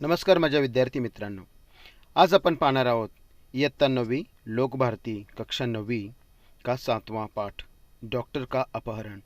नमस्कार माझ्या विद्यार्थी मित्रांनो. आज आपण पाहणार आहोत इयत्ता 9वी लोकभारती कक्षा 9वी का 7वां पाठ डॉक्टर का अपहरण.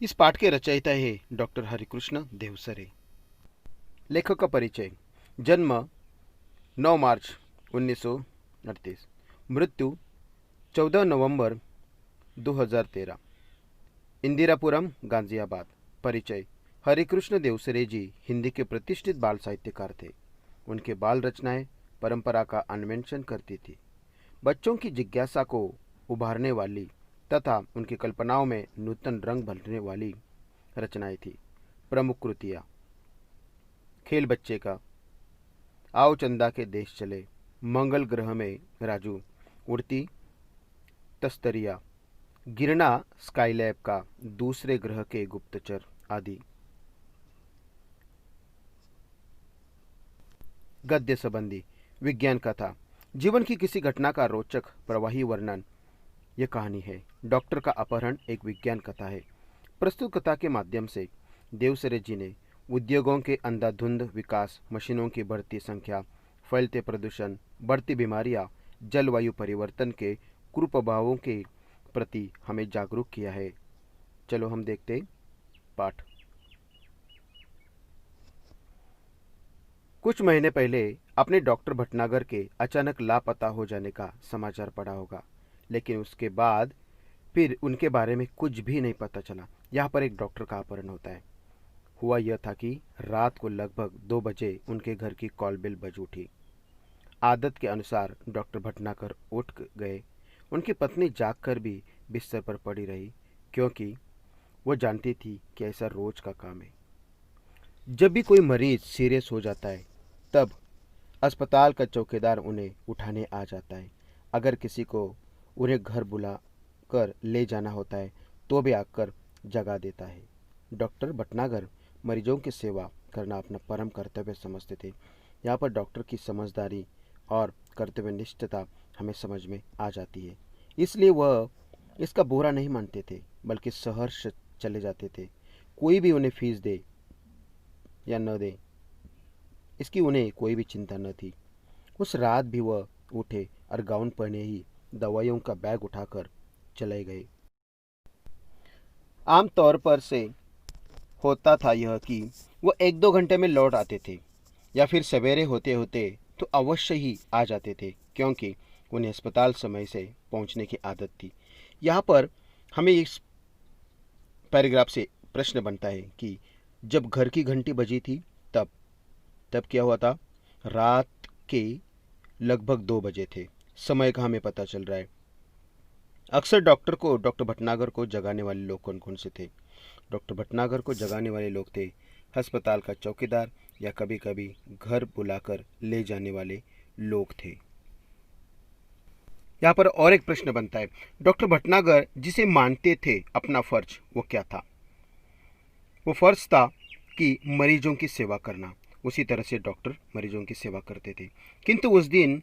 इस पाठ के रचयिता है डॉक्टर हरिकृष्ण देवसरे. लेखक का परिचय. जन्म 9 मार्च 1938, मृत्यु 14 नवंबर 2013, इंदिरापुरम गाजियाबाद. परिचय. हरिकृष्ण देवसरे जी हिंदी के प्रतिष्ठित बाल साहित्यकार थे. उनके बाल रचनाएं परंपरा का अन्वेषण करती थी, बच्चों की जिज्ञासा को उभारने वाली तथा उनकी कल्पनाओं में नूतन रंग भरने वाली रचनाएं थी. प्रमुख कृतियाँ: खेल बच्चे का, आओ चंदा के देश चले, मंगल ग्रह में राजू, उड़ती तस्तरिया, गिरना स्काईलैब का, दूसरे ग्रह के गुप्तचर आदि. गद्य संबंधी विज्ञान कथा. जीवन की किसी घटना का रोचक प्रवाही वर्णन यह कहानी है. डॉक्टर का अपहरण एक विज्ञान कथा है. प्रस्तुत कथा के माध्यम से देवसरे जी ने उद्योगों के अंधाधुंध विकास, मशीनों की बढ़ती संख्या, फैलते प्रदूषण, बढ़ती बीमारियां, जलवायु परिवर्तन के कुप्रभावों के प्रति हमें जागरूक किया है. चलो हम देखते पाठ. कुछ महीने पहले आपने डॉक्टर भटनागर के अचानक लापता हो जाने का समाचार पढ़ा होगा, लेकिन उसके बाद फिर उनके बारे में कुछ भी नहीं पता चला. यहाँ पर एक डॉक्टर का अपहरण होता है. हुआ यह था कि रात को लगभग 2 बजे उनके घर की कॉल बेल बज उठी. आदत के अनुसार डॉक्टर भटनागर उठ गए. उनकी पत्नी जागकर भी बिस्तर पर पड़ी रही, क्योंकि वो जानती थी कि ऐसा रोज का काम है. जब भी कोई मरीज सीरियस हो जाता है तब अस्पताल का चौकीदार उन्हें उठाने आ जाता है. अगर किसी को उन्हें घर बुला कर ले जाना होता है तो भी आकर जगा देता है. डॉक्टर भटनागर मरीजों की सेवा करना अपना परम कर्तव्य समझते थे. यहाँ पर डॉक्टर की समझदारी और कर्तव्यनिष्ठता हमें समझ में आ जाती है. इसलिए वह इसका बुरा नहीं मानते थे, बल्कि सहर्ष चले जाते थे. कोई भी उन्हें फीस दे या न दे, इसकी उन्हें कोई भी चिंता न थी. उस रात भी वह उठे और गाउन पहने ही दवाइयों का बैग उठाकर चले गए. आमतौर पर से होता था यह कि वह 1-2 घंटे में लौट आते थे, या फिर सवेरे होते होते तो अवश्य ही आ जाते थे, क्योंकि उन्हें अस्पताल समय से पहुंचने की आदत थी. यहाँ पर हमें इस पैराग्राफ से प्रश्न बनता है कि जब घर की घंटी बजी थी तब क्या हुआ था. रात के लगभग 2 बजे थे. समय का हमें पता चल रहा है. अक्सर डॉक्टर भटनागर को जगाने वाले लोग कौन कौन से थे. डॉक्टर भटनागर को जगाने वाले लोग थे अस्पताल का चौकीदार, या कभी कभी घर बुलाकर ले जाने वाले लोग थे. यहाँ पर और एक प्रश्न बनता है, डॉक्टर भटनागर जिसे मानते थे अपना फर्ज, वो क्या था. वो फर्ज था कि मरीजों की सेवा करना. उसी तरह से डॉक्टर मरीजों की सेवा करते थे. किंतु उस दिन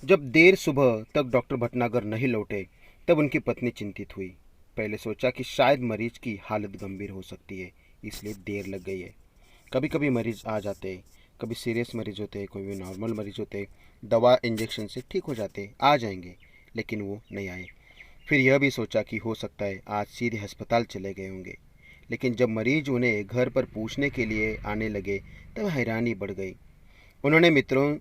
जब देर सुबह तक डॉक्टर भटनागर नहीं लौटे तब उनकी पत्नी चिंतित हुई. पहले सोचा कि शायद मरीज की हालत गंभीर हो सकती है, इसलिए देर लग गई है. कभी कभी मरीज आ जाते, कभी सीरियस मरीज होते, कोई भी नॉर्मल मरीज होते, दवा इंजेक्शन से ठीक हो जाते, आ जाएंगे, लेकिन वो नहीं आए. फिर यह भी सोचा कि हो सकता है आज सीधे अस्पताल चले गए होंगे. लेकिन जब मरीज उन्हें घर पर पूछने के लिए आने लगे तब हैरानी बढ़ गई. उन्होंने मित्रों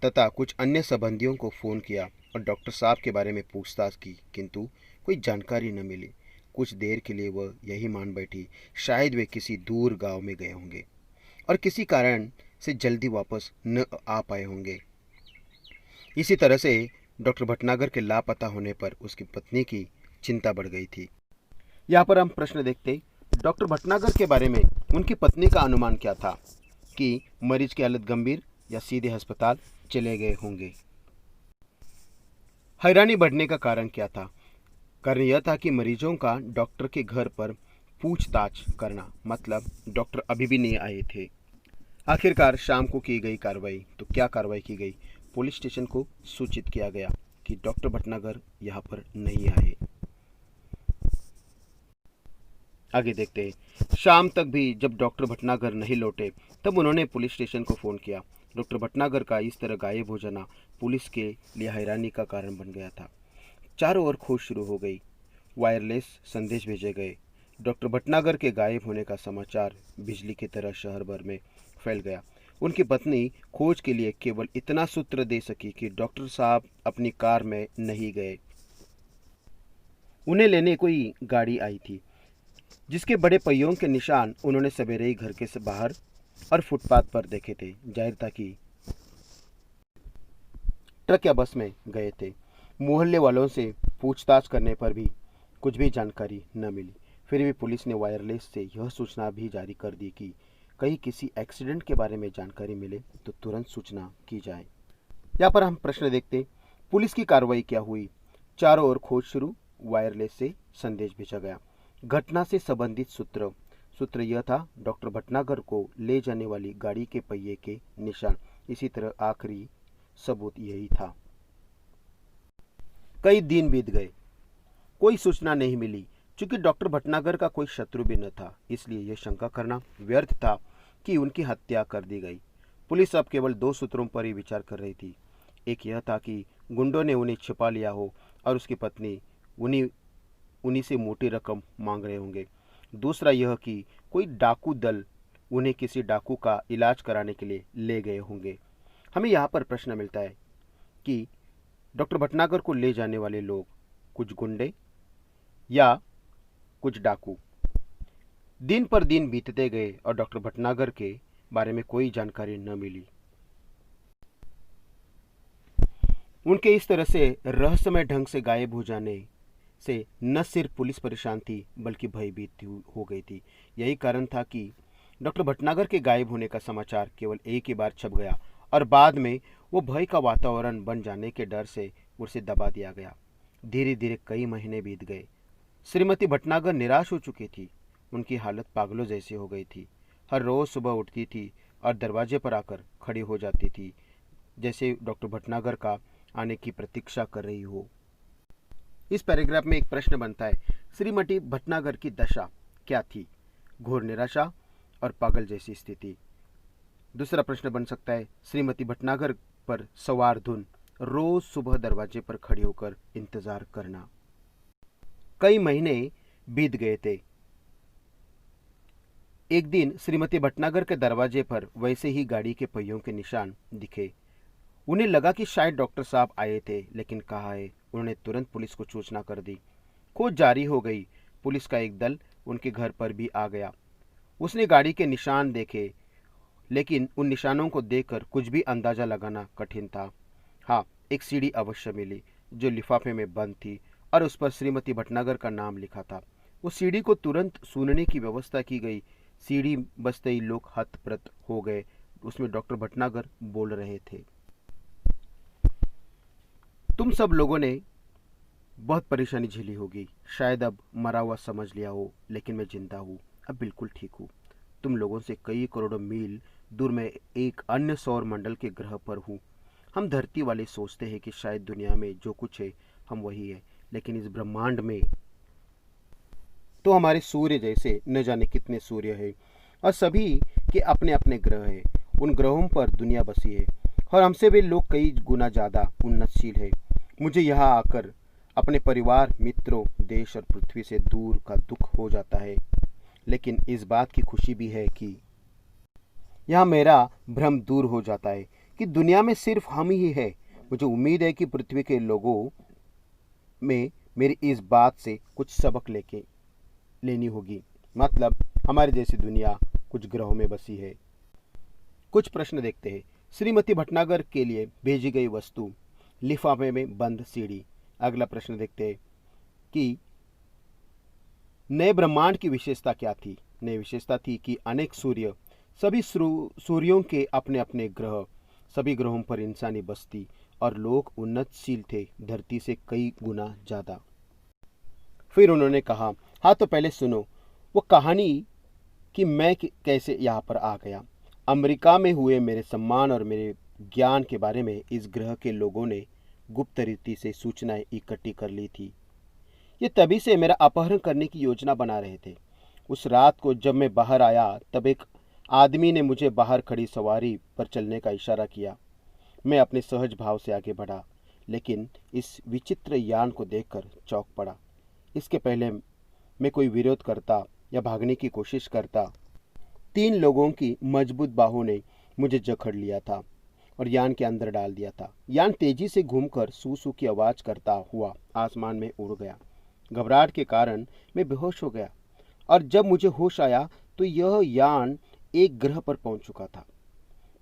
तथा कुछ अन्य संबंधियों को फ़ोन किया और डॉक्टर साहब के बारे में पूछताछ की, किंतु कोई जानकारी न मिली. कुछ देर के लिए वह यही मान बैठी शायद वे किसी दूर गांव में गए होंगे और किसी कारण से जल्दी वापस न आ पाए होंगे. इसी तरह से डॉक्टर भटनागर के लापता होने पर उसकी पत्नी की चिंता बढ़ गई थी. यहाँ पर हम प्रश्न देखते, डॉक्टर भटनागर के बारे में उनकी पत्नी का अनुमान क्या था कि मरीज की हालत गंभीर या सीधे अस्पताल चले गए होंगे. हैरानी बढ़ने का कारण क्या था. कारण यह था कि मरीजों का डॉक्टर के घर पर पूछताछ करना, मतलब डॉक्टर अभी भी नहीं आए थे. आखिरकार शाम को की गई कार्रवाई. तो क्या कार्रवाई की गई. पुलिस स्टेशन को सूचित किया गया कि डॉक्टर भटनागर यहाँ पर नहीं आए. आगे देखते हैं। शाम तक भी जब डॉक्टर भटनागर नहीं लौटे तब उन्होंने पुलिस स्टेशन को फ़ोन किया। डॉक्टर भटनागर का इस तरह गायब हो जाना पुलिस के लिए हैरानी का कारण बन गया था। चारों ओर खोज शुरू हो गई। वायरलेस संदेश भेजे गए। डॉक्टर भटनागर के गायब होने का समाचार बिजली की तरह शहर भर में फैल गया। उनकी पत्नी खोज के लिए केवल इतना सूत्र दे सकी कि डॉक्टर साहब अपनी कार में नहीं गए। उन्हें लेने कोई गाड़ी आई थी जिसके बड़े पहियों के निशान उन्होंने सवेरे ही घर के बाहर और फुटपाथ पर देखे थे। जाहिर था कि ट्रक या बस में गए थे। मोहल्ले वालों से पूछताछ करने पर भी कुछ भी जानकारी न मिली। फिर भी पुलिस ने वायरलेस से यह सूचना भी जारी कर दी कि कहीं किसी एक्सीडेंट के बारे में जानकारी मिले तो तुरंत सूचना की जाए। यहाँ पर हम प्रश्न देखते, पुलिस की कार्रवाई क्या हुई? चारों ओर खोज शुरू। वायरलेस से संदेश भेजा गया। घटना से संबंधित सूत्र यह था, डॉक्टर भटनागर को ले जाने वाली गाड़ी के पहिए के निशान। इसी तरह आखिरी सबूत यही था। कई दिन बीत गए, कोई सूचना नहीं मिली। चूंकि डॉक्टर भटनागर का कोई शत्रु भी न था, इसलिए यह शंका करना व्यर्थ था कि उनकी हत्या कर दी गई। पुलिस अब केवल दो सूत्रों पर ही विचार कर रही थी। एक यह था कि गुंडों ने उन्हें छिपा लिया हो और उसकी पत्नी उन्हीं से मोटी रकम मांग रहे होंगे। दूसरा यह कि कोई डाकू दल उन्हें किसी डाकू का इलाज कराने के लिए ले गए होंगे। हमें यहाँ पर प्रश्न मिलता है कि डॉक्टर भटनागर को ले जाने वाले लोग कुछ गुंडे या कुछ डाकू। दिन पर दिन बीतते गए और डॉक्टर भटनागर के बारे में कोई जानकारी न मिली। उनके इस तरह से रहस्यमय ढंग से गायब हो जाने से न सिर्फ पुलिस परेशान थी बल्कि भयभीत हो गई थी। यही कारण था कि डॉक्टर भटनागर के गायब होने का समाचार केवल एक ही बार छप गया और बाद में वो भय का वातावरण बन जाने के डर से उसे दबा दिया गया। धीरे धीरे कई महीने बीत गए। श्रीमती भटनागर निराश हो चुकी थी। उनकी हालत पागलों जैसी हो गई थी। हर रोज सुबह उठती थी और दरवाजे पर आकर खड़ी हो जाती थी, जैसे डॉक्टर भटनागर का आने की प्रतीक्षा कर रही हो। इस पैराग्राफ में एक प्रश्न बनता है, श्रीमती भटनागर की दशा क्या थी? घोर निराशा और पागल जैसी स्थिति। दूसरा प्रश्न बन सकता है, श्रीमती भटनागर पर सवार धुन रोज सुबह दरवाजे पर खड़ी होकर इंतजार करना। कई महीने बीत गए थे। एक दिन श्रीमती भटनागर के दरवाजे पर वैसे ही गाड़ी के पहियों के निशान दिखे। उन्हें लगा कि शायद डॉक्टर साहब आए थे, लेकिन कहाँ है? उन्होंने तुरंत पुलिस को सूचना कर दी। खोज जारी हो गई। पुलिस का एक दल उनके घर पर भी आ गया। उसने गाड़ी के निशान देखे, लेकिन उन निशानों को देखकर कुछ भी अंदाजा लगाना कठिन था। हाँ, एक सीढ़ी अवश्य मिली जो लिफाफे में बंद थी और उस पर श्रीमती भटनागर का नाम लिखा था। उस सीढ़ी को तुरंत सुनने की व्यवस्था की गई। सीढ़ी बजते ही लोग हतप्रत हो गए। उसमें डॉक्टर भटनागर बोल रहे थे, तुम सब लोगों ने बहुत परेशानी झेली होगी। शायद अब मरा हुआ समझ लिया हो, लेकिन मैं जिंदा हूँ, अब बिल्कुल ठीक हूँ। तुम लोगों से कई करोड़ों मील दूर मैं एक अन्य सौर मंडल के ग्रह पर हूँ। हम धरती वाले सोचते हैं कि शायद दुनिया में जो कुछ है हम वही है, लेकिन इस ब्रह्मांड में तो हमारे सूर्य जैसे न जाने कितने सूर्य हैं और सभी के अपने अपने ग्रह हैं। उन ग्रहों पर दुनिया बसी है और हमसे भी लोग कई गुना ज़्यादा उन्नतशील है। मुझे यहाँ आकर अपने परिवार, मित्रों, देश और पृथ्वी से दूर का दुख हो जाता है, लेकिन इस बात की खुशी भी है कि यहाँ मेरा भ्रम दूर हो जाता है कि दुनिया में सिर्फ हम ही है। मुझे उम्मीद है कि पृथ्वी के लोगों में मेरी इस बात से कुछ सबक लेनी होगी। मतलब हमारी जैसी दुनिया कुछ ग्रहों में बसी है। कुछ प्रश्न देखते हैं। श्रीमती भटनागर के लिए भेजी गई वस्तु, लिफाफे में बंद सीढ़ी। अगला प्रश्न देखते हैं कि नए ब्रह्मांड की विशेषता क्या थी? नई विशेषता थी कि अनेक सूर्य, सभी सूर्यों के अपने अपने ग्रह, सभी ग्रहों पर इंसानी बस्ती और लोग उन्नतशील थे, धरती से कई गुना ज़्यादा। फिर उन्होंने कहा, हाँ तो पहले सुनो वो कहानी कि मैं कैसे यहाँ पर आ गया। अमेरिका में हुए मेरे सम्मान और मेरे ज्ञान के बारे में इस ग्रह के लोगों ने गुप्त रीति से सूचनाएं इकट्ठी कर ली थी। ये तभी से मेरा अपहरण करने की योजना बना रहे थे। उस रात को जब मैं बाहर आया तब एक आदमी ने मुझे बाहर खड़ी सवारी पर चलने का इशारा किया। मैं अपने सहज भाव से आगे बढ़ा, लेकिन इस विचित्र यान को देखकर चौंक पड़ा। इसके पहले मैं कोई विरोध करता या भागने की कोशिश करता, 3 लोगों की मजबूत बाहों ने मुझे जकड़ लिया था और यान के अंदर डाल दिया था। यान तेजी से घूमकर सू सू की आवाज करता हुआ आसमान में उड़ गया। घबराहट के कारण मैं बेहोश हो गया और जब मुझे होश आया तो यह यान एक ग्रह पर पहुंच चुका था।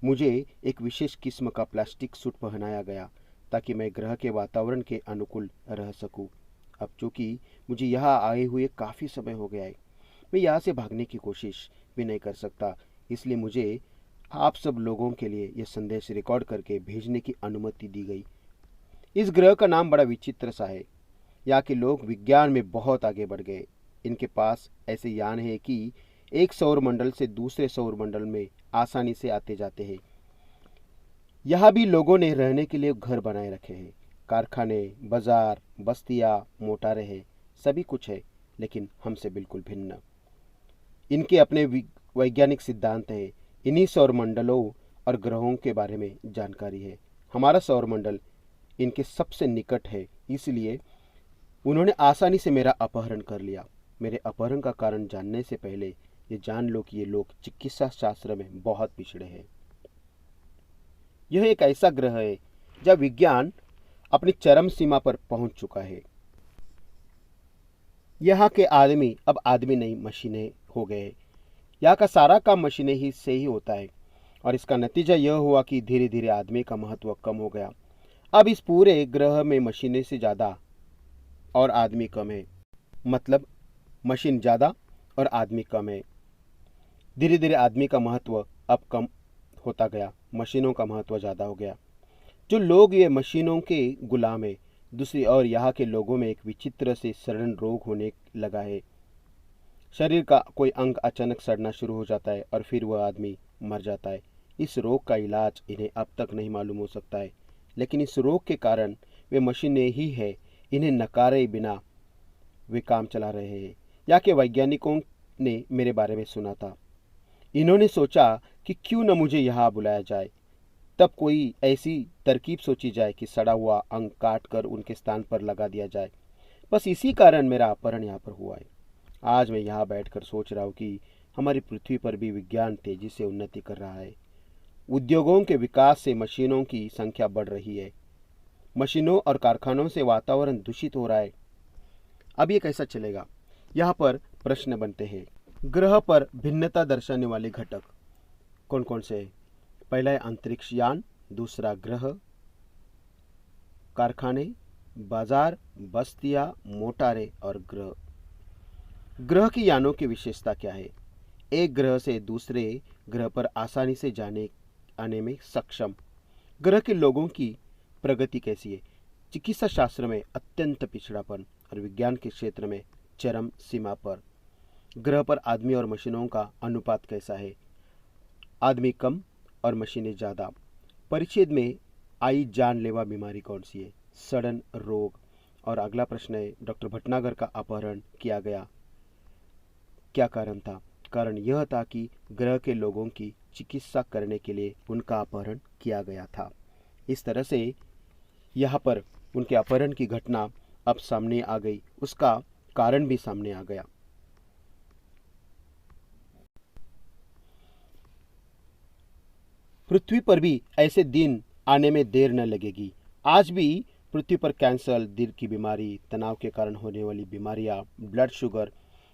मुझे एक विशेष किस्म का प्लास्टिक सूट पहनाया गया ताकि मैं ग्रह के वातावरण के अनुकूल रह सकूं। अब चूंकि मुझे यहाँ आए हुए काफ़ी समय हो गया है, मैं यहाँ से भागने की कोशिश भी नहीं कर सकता, इसलिए मुझे आप सब लोगों के लिए यह संदेश रिकॉर्ड करके भेजने की अनुमति दी गई। इस ग्रह का नाम बड़ा विचित्र सा है। यहाँ के लोग विज्ञान में बहुत आगे बढ़ गए। इनके पास ऐसे यान है कि एक सौर मंडल से दूसरे सौर मंडल में आसानी से आते जाते हैं। यहाँ भी लोगों ने रहने के लिए घर बनाए रखे हैं। कारखाने, बाजार, बस्तियाँ, मोटारें हैं, सभी कुछ है, लेकिन हमसे बिल्कुल भिन्न। इनके अपने वैज्ञानिक सिद्धांत हैं। इन्हीं सौर मंडलों और ग्रहों के बारे में जानकारी है। हमारा सौर मंडल इनके सबसे निकट है, इसलिए उन्होंने आसानी से मेरा अपहरण कर लिया। मेरे अपहरण का कारण जानने से पहले ये जान लो कि ये लोग चिकित्सा शास्त्र में बहुत पिछड़े हैं। यह एक ऐसा ग्रह है जहाँ विज्ञान अपनी चरम सीमा पर पहुंच चुका है। यहाँ के आदमी अब आदमी नहीं, मशीनें हो गए। यहाँ का सारा काम मशीनें ही से ही होता है और इसका नतीजा यह हुआ कि धीरे धीरे आदमी का महत्व कम हो गया। अब इस पूरे ग्रह में मशीनें से ज़्यादा और आदमी कम है। मतलब मशीन ज़्यादा और आदमी कम है। धीरे धीरे आदमी का महत्व अब कम होता गया, मशीनों का महत्व ज़्यादा हो गया। जो लोग ये मशीनों के गुलाम है। दूसरी ओर यहाँ के लोगों में एक विचित्र से सड़न रोग होने लगा है। शरीर का कोई अंग अचानक सड़ना शुरू हो जाता है और फिर वह आदमी मर जाता है। इस रोग का इलाज इन्हें अब तक नहीं मालूम हो सकता है, लेकिन इस रोग के कारण वे मशीनें ही है, इन्हें नकारे बिना वे काम चला रहे हैं। यहाँ के वैज्ञानिकों ने मेरे बारे में सुना था। इन्होंने सोचा कि क्यों न मुझे यहाँ बुलाया जाए। तब कोई ऐसी तरकीब सोची जाए कि सड़ा हुआ अंग काट कर उनके स्थान पर लगा दिया जाए। बस इसी कारण मेरा अपहरण यहाँ पर हुआ है। आज मैं यहाँ बैठकर सोच रहा हूँ कि हमारी पृथ्वी पर भी विज्ञान तेजी से उन्नति कर रहा है। उद्योगों के विकास से मशीनों की संख्या बढ़ रही है। मशीनों और कारखानों से वातावरण दूषित हो रहा है। अब ये कैसा चलेगा? यहाँ पर प्रश्न बनते हैं। ग्रह पर भिन्नता दर्शाने वाले घटक कौन कौन से हैं? पहला है अंतरिक्ष यान, दूसरा ग्रह, कारखाने, बाजार, बस्तियां, मोटारें और ग्रह। ग्रह की यानों की विशेषता क्या है? एक ग्रह से दूसरे ग्रह पर आसानी से जाने आने में सक्षम। ग्रह के लोगों की प्रगति कैसी है? चिकित्सा शास्त्र में अत्यंत पिछड़ापन और विज्ञान के क्षेत्र में चरम सीमा पर। ग्रह पर आदमी और मशीनों का अनुपात कैसा है? आदमी कम और मशीनें ज़्यादा। परिच्छेद में आई जानलेवा बीमारी कौन सी है? सड़न रोग। और अगला प्रश्न है, डॉक्टर भटनागर का अपहरण किया गया, क्या कारण था? कारण यह था कि ग्रह के लोगों की चिकित्सा करने के लिए उनका अपहरण किया गया था। इस तरह से यहाँ पर उनके अपहरण की घटना अब सामने आ गई, उसका कारण भी सामने आ गया। पृथ्वी पर भी ऐसे दिन आने में देर न लगेगी। आज भी पृथ्वी पर कैंसर, दिल की बीमारी, तनाव के कारण होने वाली बीमारियां, ब्लड शुगर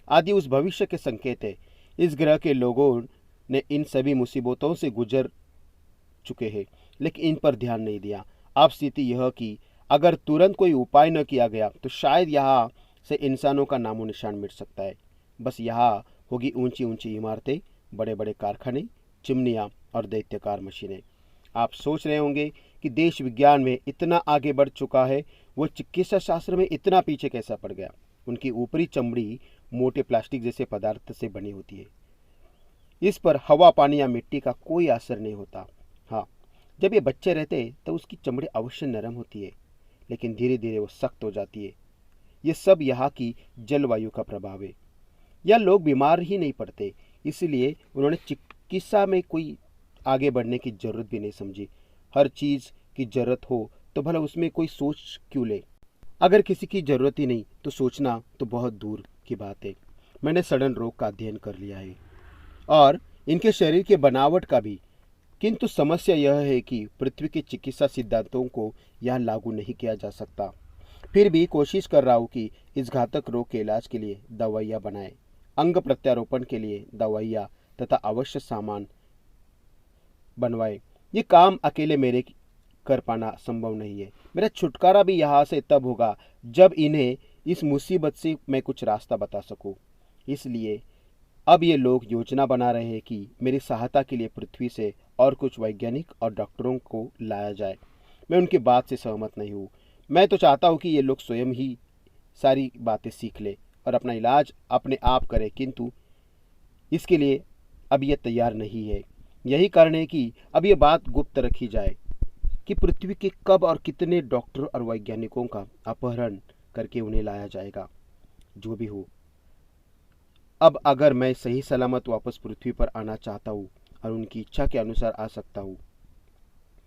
आदि उस भविष्य के संकेत है। इस ग्रह के लोगों ने इन सभी मुसीबतों से गुजर चुके हैं, लेकिन इन पर ध्यान नहीं दिया। अब स्थिति यह कि अगर तुरंत कोई उपाय न किया गया तो शायद यहाँ से इंसानों का नामो निशान मिट सकता है। बस यहाँ होगी ऊंची ऊंची इमारतें, बड़े बड़े कारखाने, चिमनियाँ और दैत्याकार मशीनें। आप सोच रहे होंगे कि देश विज्ञान में इतना आगे बढ़ चुका है, वो चिकित्सा शास्त्र में इतना पीछे कैसा पड़ गया? उनकी ऊपरी चमड़ी मोटे प्लास्टिक जैसे पदार्थ से बनी होती है। इस पर हवा, पानी या मिट्टी का कोई असर नहीं होता। हाँ, जब ये बच्चे रहते तो उसकी चमड़ी अवश्य नरम होती है, लेकिन धीरे धीरे वो सख्त हो जाती है। ये सब यहाँ की जलवायु का प्रभाव है। या लोग बीमार ही नहीं पड़ते, इसलिए उन्होंने चिकित्सा में कोई आगे बढ़ने की ज़रूरत भी नहीं समझी। हर चीज़ की ज़रूरत हो तो भला उसमें कोई सोच क्यों ले। अगर किसी की ज़रूरत ही नहीं तो सोचना तो बहुत दूर की बात है। मैंने सड़न रोग का अध्ययन कर लिया है और इनके शरीर के बनावट का भी, किंतु समस्या यह है कि पृथ्वी के चिकित्सा सिद्धांतों को यहाँ लागू नहीं किया जा सकता। फिर भी कोशिश कर रहा हूँ कि इस घातक रोग के इलाज के लिए दवाइयाँ बनाए, अंग प्रत्यारोपण के लिए दवाइयाँ तथा आवश्यक सामान बनवाए। ये काम अकेले मेरे कर पाना संभव नहीं है। मेरा छुटकारा भी यहाँ से तब होगा जब इन्हें इस मुसीबत से मैं कुछ रास्ता बता सकूं। इसलिए अब ये लोग योजना बना रहे हैं कि मेरी सहायता के लिए पृथ्वी से और कुछ वैज्ञानिक और डॉक्टरों को लाया जाए। मैं उनकी बात से सहमत नहीं हूँ। मैं तो चाहता हूँ कि ये लोग स्वयं ही सारी बातें सीख ले और अपना इलाज अपने आप करे, किंतु इसके लिए अब ये तैयार नहीं है। यही कारण है कि अब ये बात गुप्त रखी जाए कि पृथ्वी के कब और कितने डॉक्टर और वैज्ञानिकों का अपहरण करके उन्हें लाया जाएगा। जो भी हो, अब अगर मैं सही सलामत वापस पृथ्वी पर आना चाहता हूँ और उनकी इच्छा के अनुसार आ सकता हूँ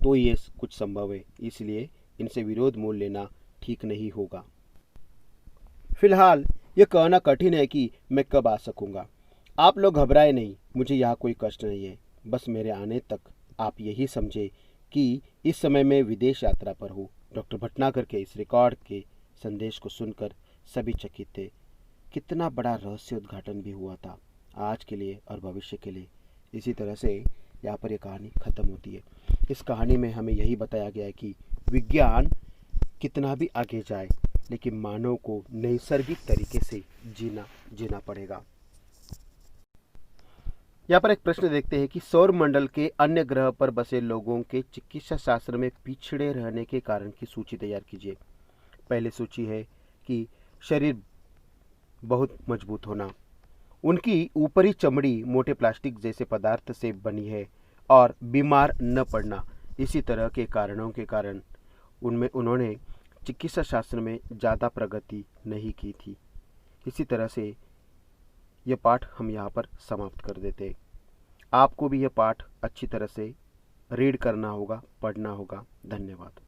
तो ये कुछ संभव है, इसलिए इनसे विरोध मोल लेना ठीक नहीं होगा। फिलहाल ये कहना कठिन है कि मैं कब आ सकूंगा। आप लोग घबराए नहीं, मुझे यहाँ कोई कष्ट नहीं है। बस मेरे आने तक आप यही समझे कि इस समय मैं विदेश यात्रा पर हूँ। डॉक्टर भटनागर के इस रिकॉर्ड के संदेश को सुनकर सभी चकित थे। कितना बड़ा रहस्य उद्घाटन भी हुआ था आज के लिए और भविष्य के लिए। इसी तरह से यहाँ पर यह कहानी खत्म होती है। इस कहानी में हमें यही बताया गया है कि विज्ञान कितना भी आगे जाए लेकिन मानव को नैसर्गिक तरीके से जीना पड़ेगा। यहाँ पर एक प्रश्न देखते हैं कि सौर मंडल के अन्य ग्रह पर बसे लोगों के चिकित्सा शास्त्र में पिछड़े रहने के कारण की सूची तैयार कीजिए। पहली सूची है कि शरीर बहुत मजबूत होना, उनकी ऊपरी चमड़ी मोटे प्लास्टिक जैसे पदार्थ से बनी है और बीमार न पड़ना। इसी तरह के कारणों के कारण उन्होंने चिकित्सा शास्त्र में ज़्यादा प्रगति नहीं की थी। इसी तरह से यह पाठ हम यहाँ पर समाप्त कर देते हैं। आपको भी यह पाठ अच्छी तरह से रीड करना होगा, पढ़ना होगा। धन्यवाद।